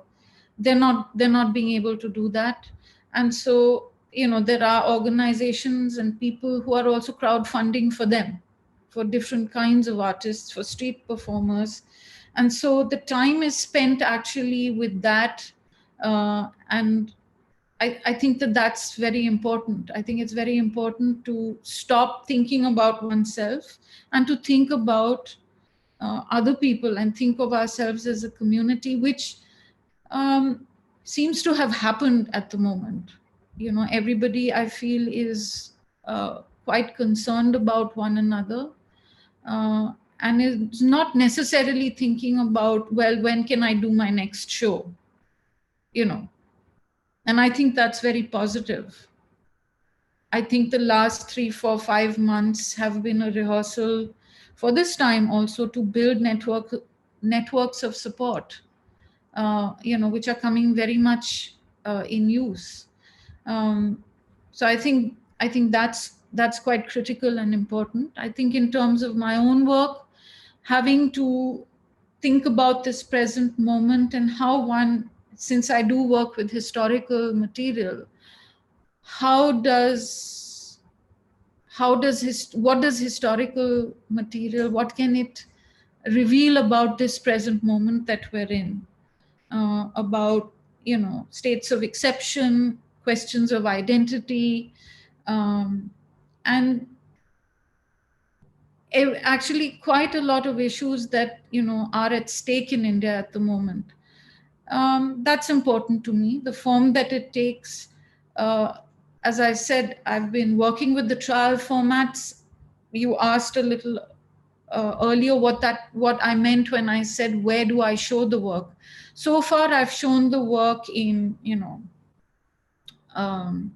they're not being able to do that. And so, you know, there are organizations and people who are also crowdfunding for them, for different kinds of artists, for street performers. And so the time is spent actually with that, and I think that that's very important. I think it's very important to stop thinking about oneself and to think about other people and think of ourselves as a community, which um, seems to have happened at the moment. You know, everybody I feel is quite concerned about one another, uh, and is not necessarily thinking about, well, when can I do my next show? You know, and I think that's very positive. I think the last 3, 4, 5 months have been a rehearsal for this time also to build networks of support, you know, which are coming very much in use. Um, so I think that's quite critical and important. I think in terms of my own work, having to think about this present moment and how one, since I do work with historical material, how does what does historical material, what can it reveal about this present moment that we're in, about, you know, states of exception, questions of identity, and actually quite a lot of issues that, you know, are at stake in India at the moment. That's important to me. The form that it takes, uh, as I said, I've been working with the trial formats. You asked a little earlier what I meant when I said where do I show the work. So far, I've shown the work in, you know, um,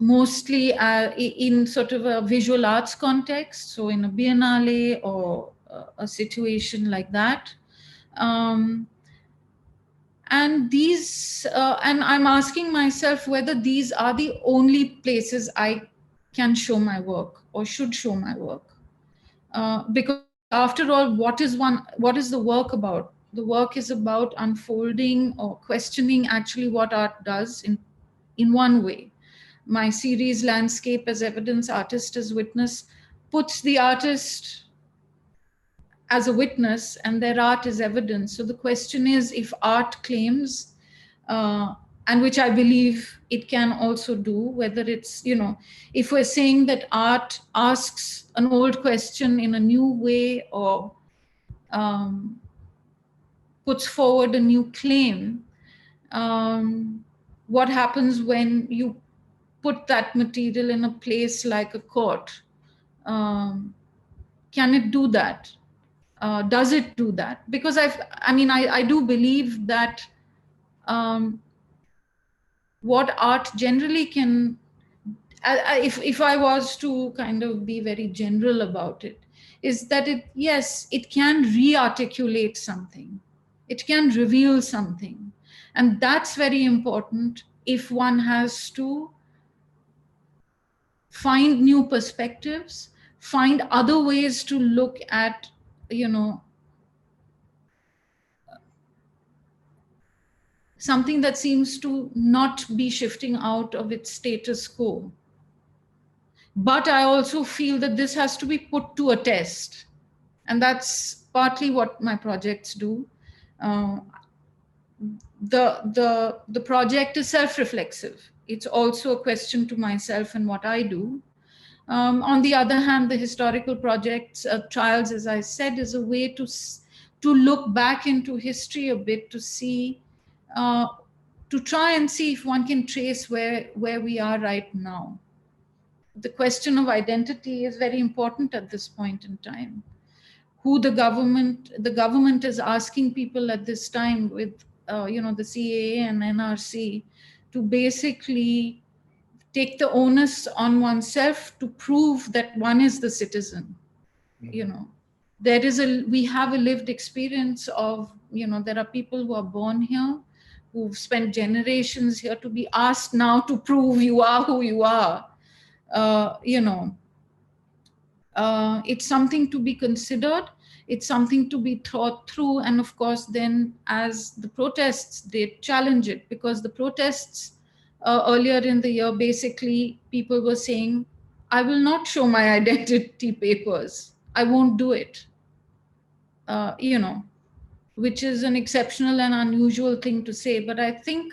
mostly in sort of a visual arts context, so in a biennale or a situation like that. Um, and I'm asking myself whether these are the only places I can show my work or should show my work. Because after all, what is the work about? The work is about unfolding or questioning actually what art does in one way. My series, Landscape as Evidence, Artist as Witness, puts the artist as a witness and their art is evidence. So the question is, if art claims, uh, and which I believe it can also do, whether it's, you know, if we're saying that art asks an old question in a new way, or um, puts forward a new claim, what happens when you put that material in a place like a court? Um, can it do that? Does it do that? Because I mean, I do believe that what art generally can, if I was to kind of be very general about it, is that yes, it can re-articulate something, it can reveal something, and that's very important if one has to find new perspectives, find other ways to look at, you know, something that seems to not be shifting out of its status quo. But I also feel that this has to be put to a test. And that's partly what my projects do. Uh, the project is self-reflexive. It's also a question to myself and what I do. On the other hand, the historical projects, trials, as I said, is a way to look back into history a bit, to see, to try and see if one can trace where we are right now. The question of identity is very important at this point in time. Who the government is asking people at this time with, you know, the CAA and NRC to basically take the onus on oneself to prove that one is the citizen. You know, we have a lived experience of, you know, there are people who are born here, who've spent generations here, to be asked now to prove you are who you are. You know, it's something to be considered, it's something to be thought through, and of course then, as the protests did, challenge it, because the protests earlier in the year, basically people were saying, I will not show my identity papers, I won't do it. You know, which is an exceptional and unusual thing to say, but I think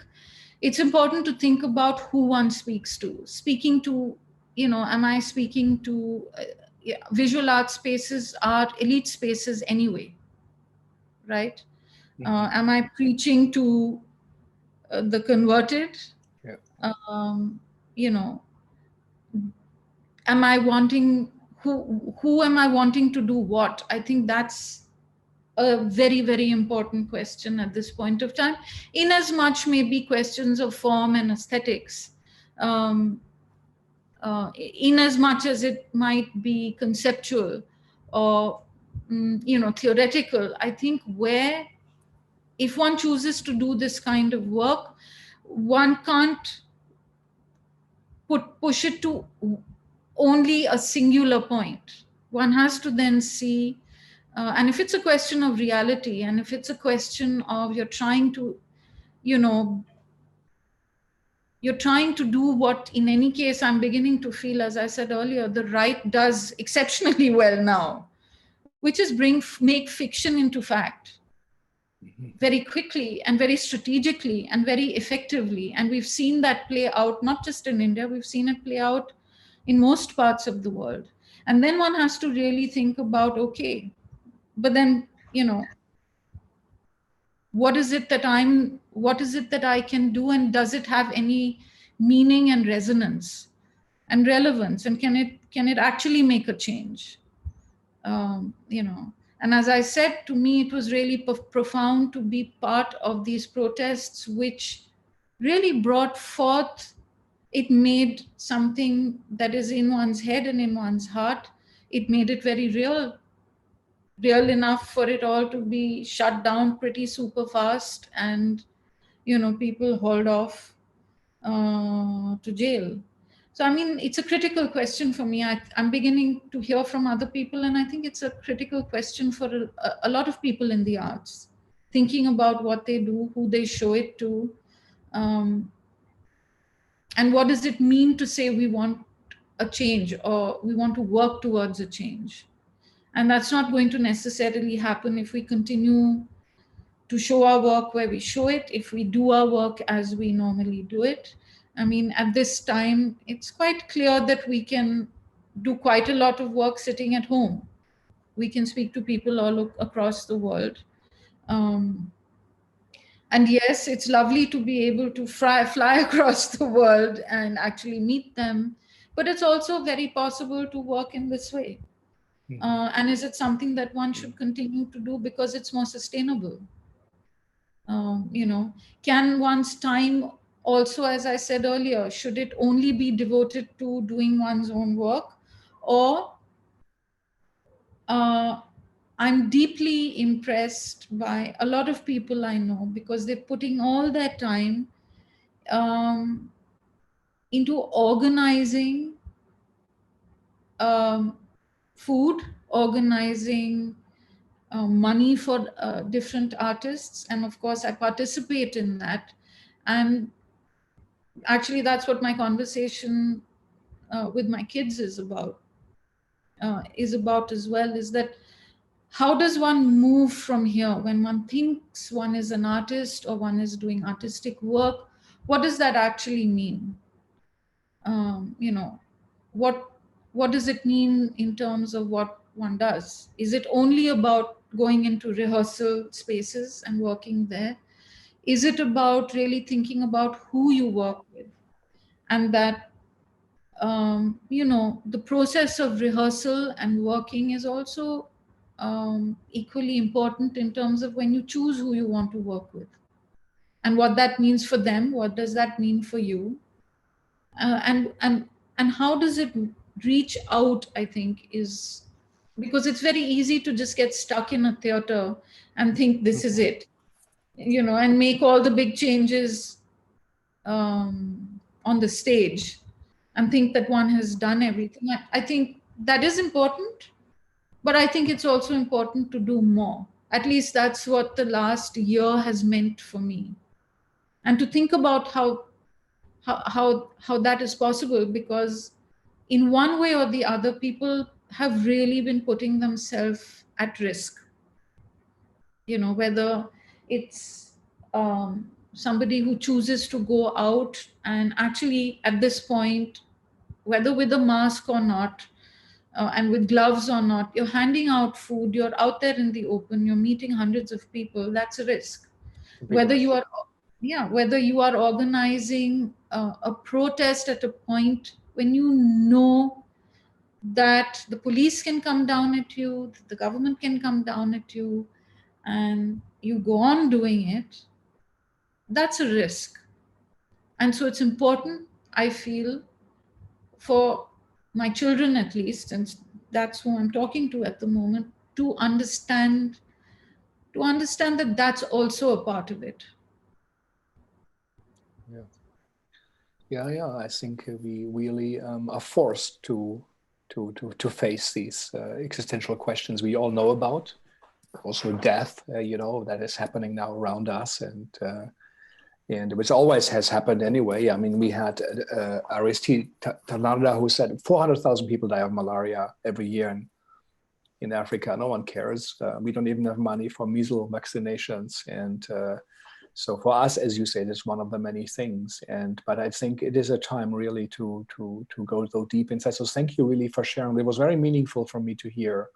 it's important to think about who one speaks to. Speaking to, you know, am I speaking to, yeah, visual art spaces are elite spaces anyway, right? Am I preaching to the converted? Yeah. You know, am I wanting, who am I wanting to do what? I think that's a very, very important question at this point of time, in as much maybe questions of form and aesthetics, in as much as it might be conceptual or, you know, theoretical. I think where, if one chooses to do this kind of work, one can't push it to only a singular point. One has to then see, and if it's a question of reality, and if it's a question of you're trying to, you know, you're trying to do what, in any case, I'm beginning to feel, as I said earlier, the right does exceptionally well now, which is make fiction into fact very quickly and very strategically and very effectively. And we've seen that play out, not just in India, we've seen it play out in most parts of the world. And then one has to really think about, okay, but then, you know, what is it that I can do, and does it have any meaning and resonance and relevance, and can it actually make a change? You know, and as I said, to me it was really profound to be part of these protests, which really brought forth, it made something that is in one's head and in one's heart, it made it very real enough for it all to be shut down pretty super fast, and, you know, people hauled off to jail. So, I mean, it's a critical question for me. I'm beginning to hear from other people, and I think it's a critical question for a lot of people in the arts, thinking about what they do, who they show it to, and what does it mean to say we want a change, or we want to work towards a change. And that's not going to necessarily happen if we continue to show our work where we show it, if we do our work as we normally do it. I mean, at this time, it's quite clear that we can do quite a lot of work sitting at home. We can speak to people all across the world. And yes, it's lovely to be able to fly across the world and actually meet them. But it's also very possible to work in this way. And is it something that one should continue to do because it's more sustainable? You know, can one's time Also, as I said earlier, should it only be devoted to doing one's own work, or I'm deeply impressed by a lot of people I know because they're putting all their time um, into organizing um, food, organizing money for different artists. And of course, I participate in that. And actually, that's what my conversation with my kids is about as well, is that how does one move from here when one thinks one is an artist or one is doing artistic work? What does that actually mean? You know, what what does it mean in terms of what one does? Is it only about going into rehearsal spaces and working there? Is it about really thinking about who you work with, and that you know, the process of rehearsal and working is also equally important in terms of when you choose who you want to work with and what that means for them, what does that mean for you, and how does it reach out, I think, is because it's very easy to just get stuck in a theater and think this is it, you know, and make all the big changes on the stage and think that one has done everything. I think that is important, but I think it's also important to do more. At least that's what the last year has meant for me. And to think about how that is possible, because in one way or the other, people have really been putting themselves at risk. You know, whether it's somebody who chooses to go out and actually at this point, whether with a mask or not, and with gloves or not, you're handing out food, you're out there in the open, you're meeting hundreds of people, that's a risk. Whether you are, yeah, whether you are organizing a protest at a point when you know that the police can come down at you, that the government can come down at you, and you go on doing it, that's a risk. And so it's important, I feel, for my children at least, and that's who I'm talking to at the moment, to understand that that's also a part of it. Yeah. I think we really are forced to face these existential questions we all know about. Also, death, you know, that is happening now around us, and which always has happened anyway. I mean, we had Aristide Tananda, who said 400,000 people die of malaria every year in Africa. No one cares. We don't even have money for measles vaccinations, and so for us, as you say, it's one of the many things. But I think it is a time really to go so deep inside. So thank you really for sharing. It was very meaningful for me to hear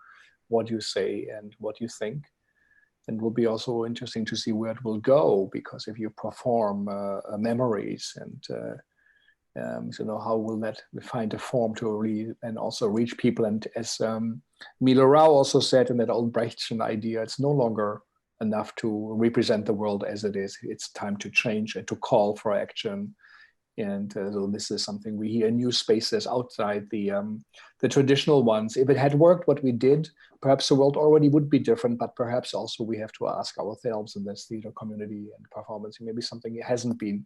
what you say and what you think. And it will be also interesting to see where it will go, because if you perform memories and you know, how will that find a form to really and also reach people? And as Milo Rao also said in that old Brechtian idea, it's no longer enough to represent the world as it is. It's time to change and to call for action. And so this is something we hear in new spaces outside the traditional ones. If it had worked what we did, perhaps the world already would be different, but perhaps also we have to ask ourselves in this theater community and performance, maybe something hasn't been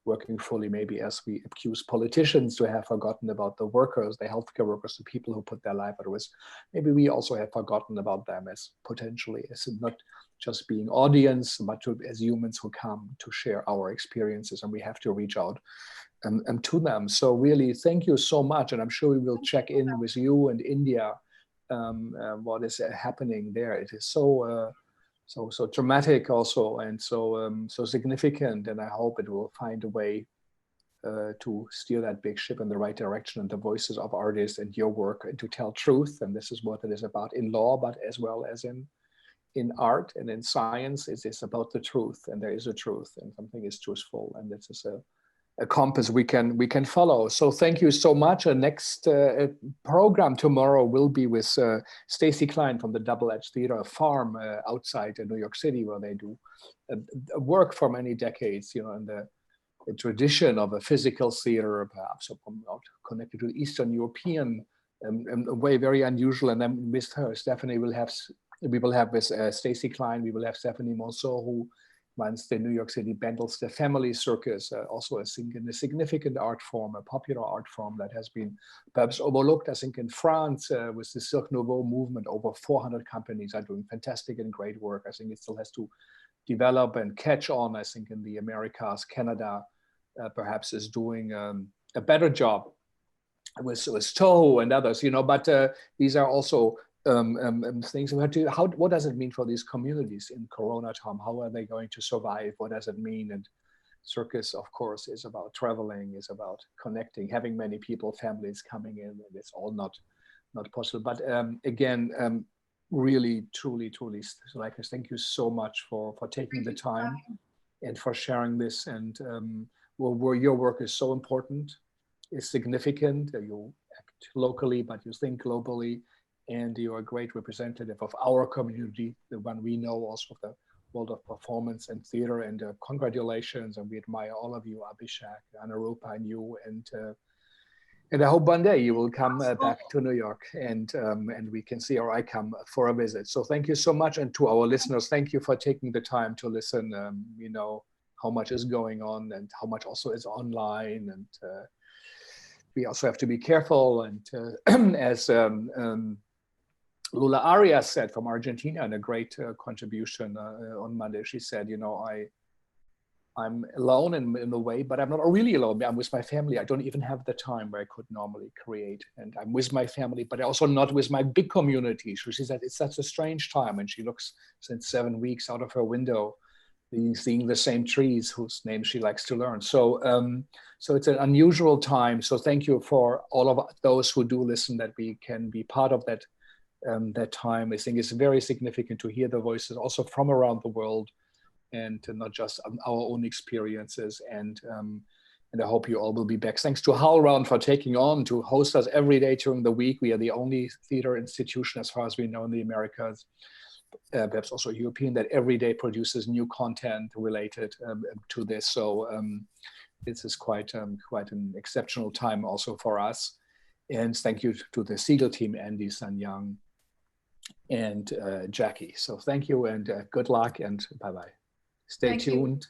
working fully, maybe as we accuse politicians to have forgotten about the workers, the healthcare workers, the people who put their life at risk. Maybe we also have forgotten about them as potentially, as not just being audience, but as humans who come to share our experiences, and we have to reach out and to them. So really, thank you so much. And I'm sure we will check in with you and India, what is happening there. It is so dramatic also, and so significant, and I hope it will find a way to steer that big ship in the right direction, and the voices of artists and your work, and to tell truth. And this is what it is about in law, but as well as in art and in science. It is about the truth, and there is a truth, and something is truthful, and this is a compass we can follow. So thank you so much. Our next program tomorrow will be with Stacy Klein from the Double Edge Theater, a farm outside in New York City, where they do work for many decades, you know, in the tradition of a physical theater, perhaps connected to Eastern European a way very unusual. And then with her, Stephanie we will have with Stacy Klein, we will have Stephanie Monceau, who runs the New York City Bendels, the Family Circus, also a significant art form, a popular art form that has been perhaps overlooked. I think in France, with the Cirque Nouveau movement, over 400 companies are doing fantastic and great work. I think it still has to develop and catch on. I think in the Americas, Canada perhaps is doing a better job with Toho and others, but these are also things we have to, what does it mean for these communities in Corona time? How are they going to survive? What does it mean? And circus, of course, is about traveling, is about connecting, having many people, families coming in, and it's all not possible. But again, really, truly, Zuleikha, thank you so much for taking the time and for sharing this. And where your work is so important, is significant. You act locally, but you think globally, and you're a great representative of our community, the one we know also of the world of performance and theater. And congratulations, and we admire all of you, Abhishek, Anarupa, and you, and I hope one day you will come back to New York and we can see, or I come for a visit. So thank you so much. And to our listeners, thank you for taking the time to listen. How much is going on and how much also is online. And we also have to be careful. And as Lula Arias said from Argentina in a great contribution on Monday, she said, I'm alone in a way, but I'm not really alone. I'm with my family. I don't even have the time where I could normally create. And I'm with my family, but also not with my big community. So she said, it's such a strange time. And she looks since 7 weeks out of her window, seeing the same trees whose names she likes to learn. So it's an unusual time. So thank you for all of those who do listen, that we can be part of that time. I think it's very significant to hear the voices also from around the world, and not just our own experiences. And I hope you all will be back. Thanks to HowlRound for taking on to host us every day during the week. We are the only theater institution, as far as we know, in the Americas, perhaps also European, that every day produces new content related to this. So this is quite an exceptional time also for us. And thank you to the Segal team, Andy, Sun Young, and Jackie. So thank you, and good luck, and bye-bye. Stay tuned.